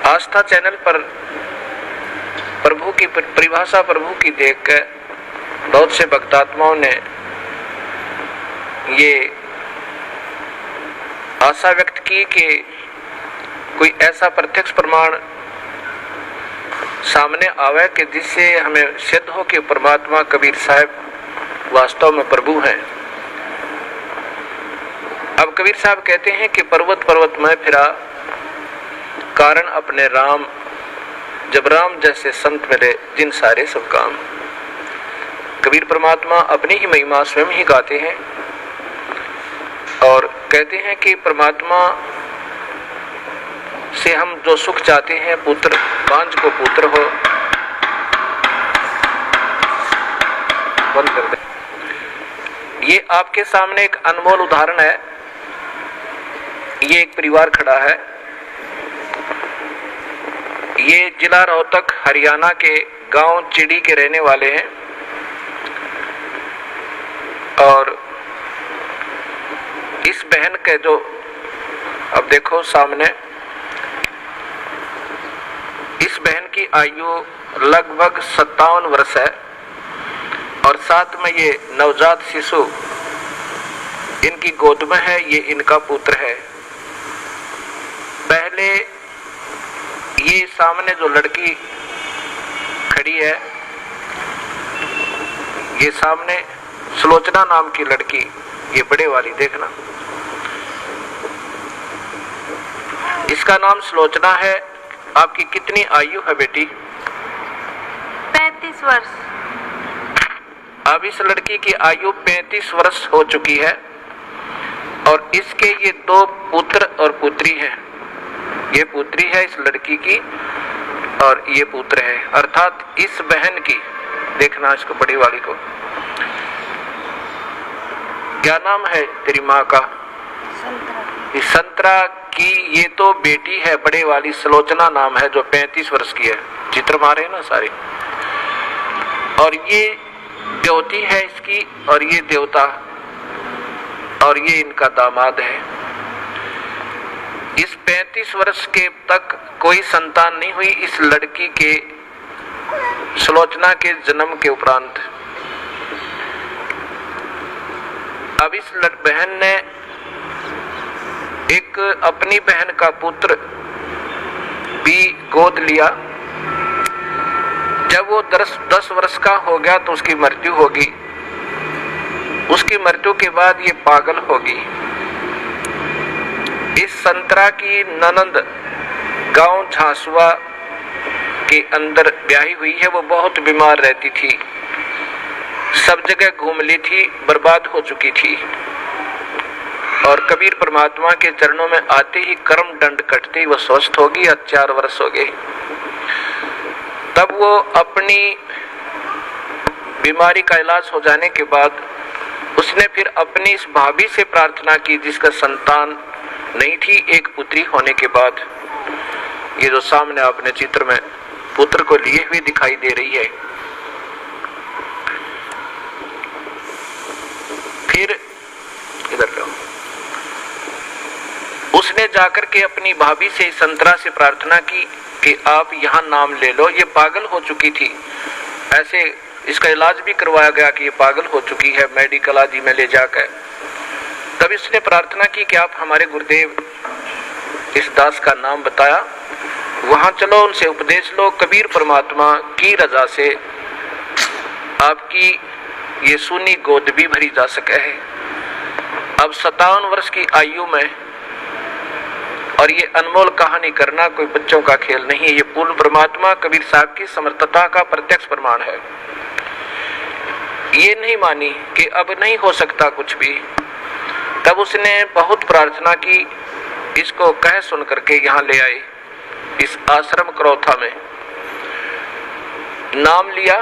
आस्था channel पर प्रभु की परिभाषा प्रभु की देखकर बहुत से भक्तात्माओं ने ये आशा व्यक्त की कि कोई ऐसा प्रत्यक्ष प्रमाण सामने आवे कि जिससे हमें सिद्ध हो कि परमात्मा कबीर साहब वास्तव में प्रभु हैं। अब कबीर साहब कहते हैं कि पर्वत पर्वत में फिरा कारण अपने राम, जब राम जैसे संत मिले जिन सारे सब काम। कबीर परमात्मा अपनी ही महिमा स्वयं ही गाते हैं और कहते हैं कि परमात्मा से हम जो सुख चाहते हैं, पुत्र बांझ को पुत्र हो, बंद कर दे। ये आपके सामने एक अनमोल उदाहरण है। ये एक परिवार खड़ा है। ये जिला रोहतक हरियाणा के गांव चिड़ी के रहने वाले हैं और इस बहन के जो अब देखो सामने, इस बहन की आयु लगभग 57 वर्ष है और साथ में ये नवजात शिशु इनकी गोद में है। ये इनका पुत्र है। पहले ये सामने जो लड़की खड़ी है, ये सामने सुलोचना नाम की लड़की, ये बड़े वाली देखना, इसका नाम सुलोचना है। आपकी कितनी आयु है बेटी? 35 वर्ष। अब इस लड़की की आयु 35 वर्ष हो चुकी है और इसके ये 2 पुत्र और पुत्री हैं। ये पुत्री है इस लड़की की और ये पुत्र है, अर्थात इस बहन की, देखना इसको बड़ी वाली को, क्या नाम है तेरी माँ का? संतरा। संतरा की ये तो बेटी है, बड़े वाली सुलोचना नाम है, जो 35 वर्ष की है। चित्र मारे ना सारे। और ये देवती है इसकी और ये देवता और ये इनका दामाद है। इस 35 वर्ष के तक कोई संतान नहीं हुई इस लड़की के, सुलोचना के जन्म के उपरांत। अब इस बहन ने एक अपनी बहन का पुत्र भी गोद लिया। जब वो 10 वर्ष का हो गया तो उसकी मृत्यु होगी। उसकी मृत्यु के बाद ये पागल होगी। इस संतरा की ननंद गांव झांसुआ के अंदर ब्याही हुई है। वो बहुत बीमार रहती थी, सब जगह घूम ली थी, बर्बाद हो चुकी थी और कबीर परमात्मा के चरणों में आते ही कर्म दंड कटते ही वो स्वस्थ होगी। 4 वर्ष हो गए। तब वो अपनी बीमारी का इलाज हो जाने के बाद उसने फिर अपनी इस भाभी से प्रार्थना की जिसका संतान नहीं थी, एक पुत्री होने के बाद। ये जो सामने आपने चित्र में पुत्र को लिए हुए दिखाई दे रही है। फिर इधर लो, उसने जाकर के अपनी भाभी से, संतरा से प्रार्थना की कि आप यहाँ नाम ले लो। ये पागल हो चुकी थी, ऐसे इसका इलाज भी करवाया गया कि ये पागल हो चुकी है, मेडिकल आदि में ले जाकर। तब इसने प्रार्थना की कि आप हमारे गुरुदेव इस दास का नाम बताया, वहां चलो, उनसे उपदेश लो। कबीर परमात्मा की रजा से आपकी ये सूनी गोद भी भरी जा सके है। अब 57 वर्ष की आयु में, और ये अनमोल कहानी करना कोई बच्चों का खेल नहीं है। ये पूर्ण परमात्मा कबीर साहब की समर्थता का प्रत्यक्ष प्रमाण है। ये नहीं मानी कि अब नहीं हो सकता कुछ भी। तब उसने बहुत प्रार्थना की, इसको कह सुन करके यहाँ ले आए इस आश्रम करौथा में। नाम लिया।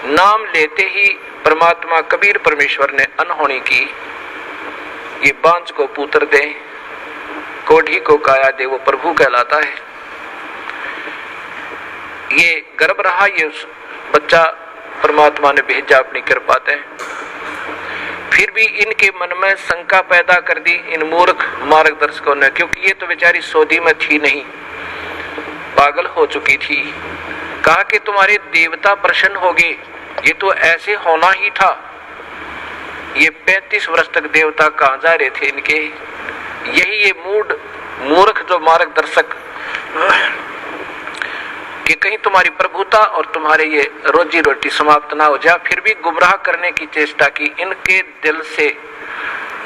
नाम लेते ही परमात्मा कबीर परमेश्वर ने अनहोनी की। ये बांझ को पुत्र दे, कोढ़ी को काया दे, वो प्रभु कहलाता है। ये गर्भ रहा, ये बच्चा परमात्मा ने भेजा अपनी कृपा से। फिर भी इनके मन में शंका पैदा कर दी इन मूर्ख मार्गदर्शकों ने, क्योंकि ये तो बेचारी सऊदी में थी नहीं, पागल हो चुकी थी। कहा कि तुम्हारे देवता प्रसन्न हो गए, ये तो ऐसे होना ही था। ये 35 वर्ष तक देवता कहाँ जा रहे थे इनके। यही ये मूर्ख जो मार्गदर्शक कि कहीं तुम्हारी प्रभुता और तुम्हारे ये रोजी रोटी समाप्त ना हो जाए, फिर भी गुमराह करने की चेष्टा की। इनके दिल से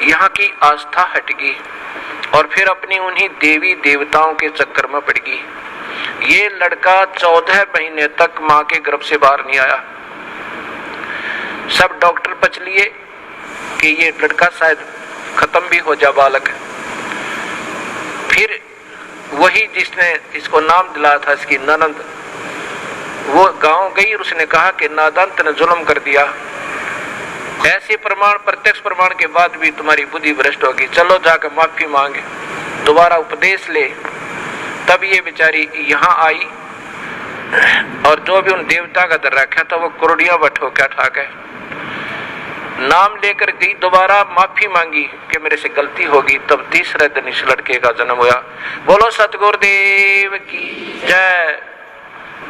यहाँ की आस्था हट गई और फिर अपनी उन्हीं देवी देवताओं के चक्कर में पड़ गई। ये लड़का 14 महीने तक माँ के गर्भ से बाहर नहीं आया। सब डॉक्टर बच लिए कि ये लड़का शायद खत्म भी हो जा बालक। फिर वही जिसने इसको नाम दिलाया था, इसकी ननद, वो गांव गई और उसने कहा कि नादान तूने जुल्म कर दिया। ऐसे प्रमाण, प्रत्यक्ष प्रमाण के बाद भी तुम्हारी बुद्धि भ्रष्ट होगी, चलो जाकर माफी मांगे, दोबारा उपदेश ले। तब ये बेचारी यहाँ आई और जो भी उन देवता का दर रखा था वो कुर्डियां बठो क्या ठा गए। नाम लेकर गई, दोबारा माफी मांगी कि मेरे से गलती होगी। तब तीसरे दिन इस लड़के का जन्म हुआ। बोलो सतगुरुदेव की जय।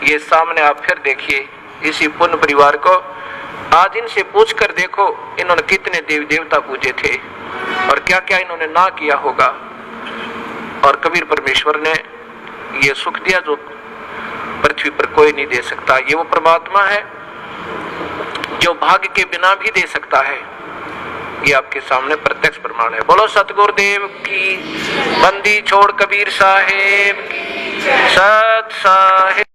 ये सामने आप फिर देखिए इसी पुण्य परिवार को। आज इनसे पूछ कर देखो इन्होंने कितने देवी देवता पूजे थे और क्या क्या इन्होंने ना किया होगा। और कबीर परमेश्वर ने ये सुख दिया जो पृथ्वी पर कोई नहीं दे सकता। ये वो परमात्मा है जो भाग्य के बिना भी दे सकता है। ये आपके सामने प्रत्यक्ष प्रमाण है। बोलो सतगुरुदेव की। बंदी छोड़ कबीर साहेब की। सत साहेब।